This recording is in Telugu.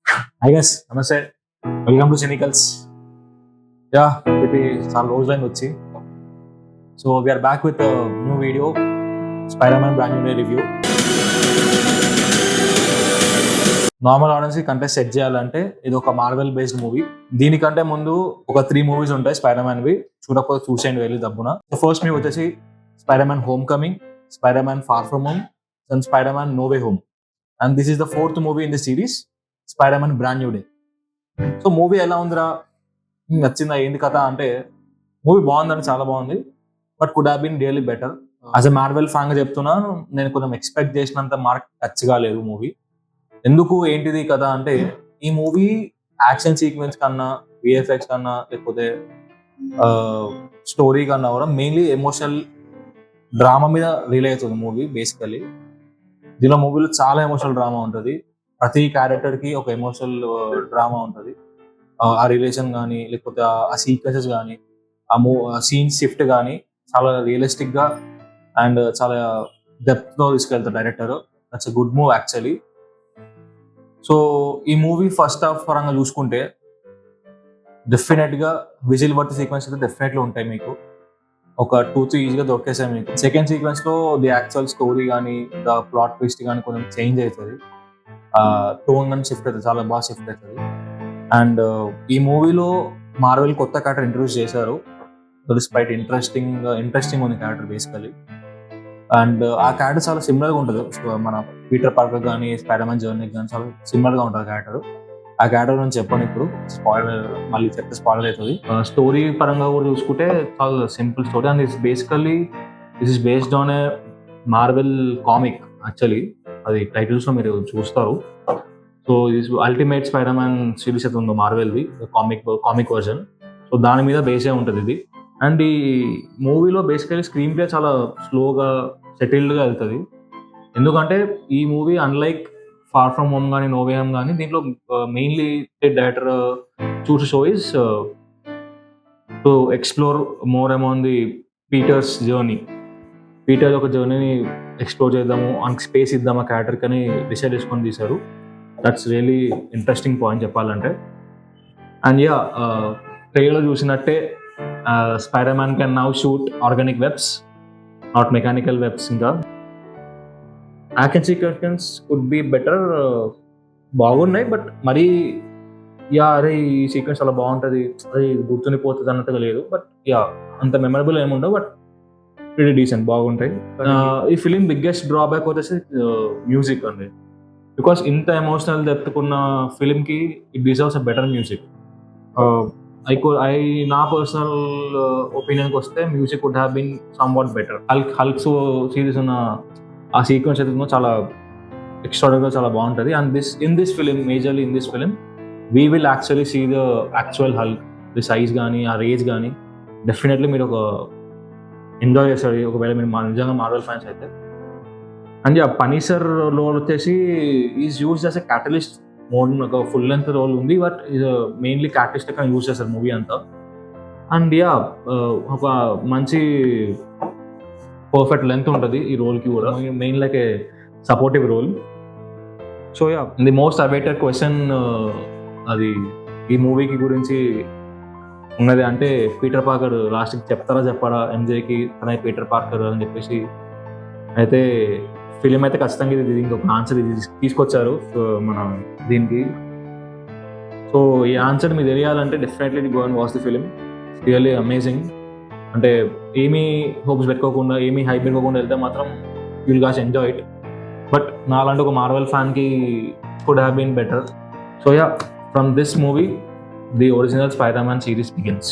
హాయ్ గైస్, నమస్తే, వెల్కమ్ టు సినికల్స్. ఇది చాలా రోజులైంది వచ్చి. So we are back with new video, Spider Man brand new review. Normal audience కంటే సెట్ చేయాలంటే ఇది ఒక మార్వెల్ బేస్డ్ మూవీ. దీనికంటే ముందు ఒక 3 మూవీస్ ఉంటాయి స్పైడర్ మ్యాన్వి, చూడకపోతే చూసేయండి వెళ్ళి దబ్బున. ఫస్ట్ మూవీ వచ్చేసి Spider Man Homecoming, Spider Man Far From Home and Spider Man No Way Home. And this is the 4th movie in the series, Spider Man brand New Day. So movie ఎలా ఉందిరా, నచ్చిందా, ఏంది కథ అంటే, మూవీ బాగుందని, చాలా బాగుంది, but could have been really better. As a Marvel fan గా చెప్తున్నా, నేను కొంచెం ఎక్స్పెక్ట్ చేసినంత మార్క్ టచ్ కాలేదు మూవీ. ఎందుకు ఏంటిది కదా అంటే, ఈ మూవీ యాక్షన్ సీక్వెన్స్ కన్నా, విఎఫ్ఎక్స్ కన్నా, లేకపోతే స్టోరీ కన్నా కూడా మెయిన్లీ ఎమోషనల్ డ్రామా మీద రిలే అవుతుంది మూవీ బేసికలీ. దీనిలో మూవీలో చాలా ఎమోషనల్ డ్రామా ఉంటుంది, ప్రతి క్యారెక్టర్ కి ఒక ఎమోషనల్ డ్రామా ఉంటుంది. ఆ రిలేషన్ కానీ, లేకపోతే ఆ సీక్వెన్సెస్ కానీ, ఆ సీన్ షిఫ్ట్ కానీ చాలా రియలిస్టిక్ గా అండ్ చాలా డెప్త్ తో తీసుకెళ్తారు director. That's a good move actually. So ఈ మూవీ ఫస్ట్ హాఫ్ పరంగా చూసుకుంటే డెఫినెట్ గా విజిల్ వర్త్ సీక్వెన్స్ అయితే డెఫినెట్లీ ఉంటాయి మీకు. ఒక 2-3 ఈజీగా దొరికేసాయి మీకు. సెకండ్ సీక్వెన్స్ లో ది యాక్చువల్ స్టోరీ కానీ, ద ప్లాట్ ట్విస్ట్ కానీ కొంచెం చేంజ్ అవుతుంది, టోన్ కానీ షిఫ్ట్ అవుతుంది, చాలా బాగా షిఫ్ట్ అవుతుంది. అండ్ ఈ మూవీలో మార్వెల్ కొత్త క్యారెక్టర్ ఇంట్రడ్యూస్ చేశారు. డిస్పైట్ ఇంట్రెస్టింగ్ ఉంది క్యారెక్టర్ బేసికలీ. అండ్ ఆ క్యారెక్టర్ చాలా సిమిలర్ గా ఉంటుంది మన పీటర్ పార్కర్ కానీ, స్పైడర్ మ్యాన్ జర్నీ కానీ చాలా సిమిలర్ గా ఉంటుంది క్యారెక్టర్. ఆ క్యారెక్టర్ నేను చెప్పాను ఇప్పుడు, స్పాయిలర్ మళ్ళీ చెప్తే స్పాయిలర్ అవుతుంది. స్టోరీ పరంగా కూడా చూసుకుంటే చాలా simple story, and this is based on a Marvel comic actually. అది టైటిల్స్ లో మీరు చూస్తారు. So this ultimate spider Man series అయితే ఉందో మార్వెల్ది కామిక్ వర్జన్, సో దాని మీద బేసే ఉంటుంది ఇది. అండ్ ఈ మూవీలో బేసికలీ స్క్రీన్ ప్లే చాలా స్లోగా సెటిల్డ్గా వెళ్తుంది. ఎందుకంటే ఈ movie unlike Far From Home కానీ, నో వే హోమ్ కానీ, దీంట్లో mainly director choose show is to explore more amount the Peter's journey. Peter ఒక జర్నీని ఎక్స్ప్లోర్ చేద్దాము, అండ్ స్పేస్ ఇద్దాము ఆ క్యారెక్టర్ అని డిసైడ్ చేసుకొని తీశారు. దట్స్ రియలీ ఇంట్రెస్టింగ్ పాయింట్ చెప్పాలంటే. అండ్ ట్రైలర్ చూసినట్టే Spider Man can now shoot organic webs, not mechanical webs. ఇంకా action sequence could be better, బాగున్నాయి, బట్ మరీ అరే ఈ సీక్వెన్స్ చాలా బాగుంటుంది, అది గుర్తుండిపోతుంది అన్నట్టుగా లేదు. బట్ అంత మెమరబుల్ ఏముండవు, బట్ ప్రిటీ డీసెంట్, బాగుంటాయి. ఈ ఫిలిం బిగ్గెస్ట్ డ్రాబ్యాక్ వచ్చేసి మ్యూజిక్ అండి. బికాస్ ఇంత ఎమోషనల్ డెప్త్కున్న ఫిలింకి it deserves a better music. నా పర్సనల్ ఒపీనియన్కి వస్తే music would have been somewhat better. Hulk series ఉన్న ఆ సీక్వెన్స్ అయితే చాలా ఎక్స్ట్రాడనరీగా చాలా బాగుంటుంది. And majorly in this film we will actually see the actual Hulk, the size కానీ, ఆ రేజ్ కానీ డెఫినెట్లీ మీరు ఒక ఎంజాయ్ చేస్తారు ఒకవేళ మీరు నిజంగా మార్వెల్ ఫ్యాన్స్ అయితే. అండ్ పనీసర్ రోల్ వచ్చేసి is used as a catalyst. ఒక ఫుల్ లెంత్ రోల్ ఉంది, బట్ మెయిన్లీ క్యాటలిస్ట్ లెక్క యూజ్ చేస్తారు మూవీ అంతా. అండ్ ఒక మంచి పర్ఫెక్ట్ లెంత్ ఉంటుంది ఈ రోల్కి కూడా, main like a supportive role. So the most awaited question అది ఈ మూవీకి గురించి ఉన్నది అంటే, పీటర్ పార్కర్ లాస్ట్కి చెప్పాడా ఎంజేకి తన పీటర్ పార్కర్ అని చెప్పేసి. అయితే ఫిలిం అయితే ఖచ్చితంగా ఇది ఇంకొక ఆన్సర్ తీసుకొచ్చారు మన దీనికి. సో ఈ ఆన్సర్ మీకు తెలియాలంటే definitely go and watch the film. Really amazing. అంటే ఏమీ హోప్స్ పెట్టుకోకుండా, ఏమీ హైప్ పెట్టుకోకుండా వెళ్తే మాత్రం you will guys enjoy it. But నాలాంటి ఒక మార్వెల్ ఫ్యాన్కి could have been better. So from this movie the original Spider Man series begins.